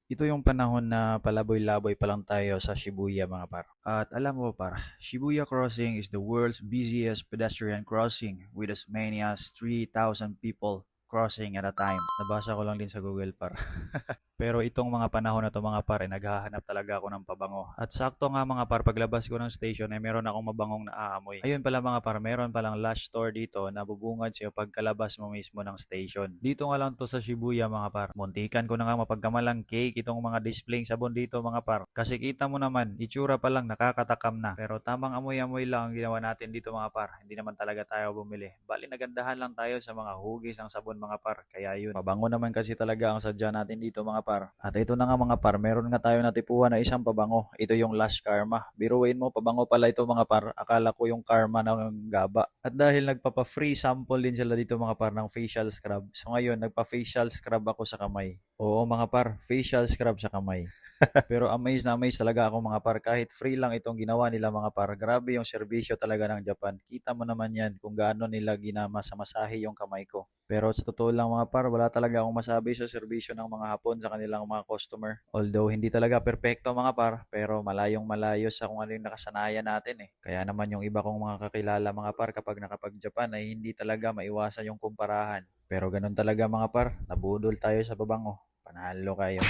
Ito yung panahon na palaboy-laboy pa lang tayo sa Shibuya mga par. At alam mo par, Shibuya Crossing is the world's busiest pedestrian crossing with as many as 3,000 people crossing at a time. Nabasa ko lang din sa Google par. Pero itong mga panahon na to mga par, naghahanap talaga ako ng pabango. At sakto nga mga par, paglabas ko ng station ay meron akong mabangong naaamoy. Ayun pala mga par, meron palang Lush Store dito na bubungad sa'yo pagkalabas mo mismo ng station. Dito nga lang to sa Shibuya mga par. Muntikan ko na nga mapagkamalang cake itong mga displaying sabon dito mga par. Kasi kita mo naman, itsura pa lang nakakatakam na. Pero tamang amoy-amoy lang ang ginawa natin dito mga par. Hindi naman talaga tayo bumili. Bali nagandahan lang tayo sa mga hugis ng sabon mga par. Kaya yun, pabango naman kasi talaga ang sadya natin dito mga par. At ito na nga mga par, meron nga tayo natipuhan na isang pabango. Ito yung Lush Karma. Biruin mo, pabango pala ito mga par. Akala ko yung Karma ng gaba. At dahil nagpapa-free sample din sila dito mga par ng facial scrub. So ngayon, nagpa-facial scrub ako sa kamay. Oo mga par, facial scrub sa kamay. Pero amazed na amazed talaga ako mga par. Kahit free lang itong ginawa nila mga par. Grabe yung serbisyo talaga ng Japan. Kita mo naman yan kung gaano nila ginamasa-masahe yung kamay ko. Pero sa totoo lang mga par, wala talaga akong masabi sa serbisyo ng mga Hapon sa kanilang mga customer. Although hindi talaga perpekto mga par, pero malayong malayo sa kung ano yung nakasanayan natin eh. Kaya naman yung iba kong mga kakilala mga par kapag nakapag-Japan ay hindi talaga maiwasan yung kumparahan. Pero ganun talaga mga par, nabudol tayo sa babango. Panalo kayo.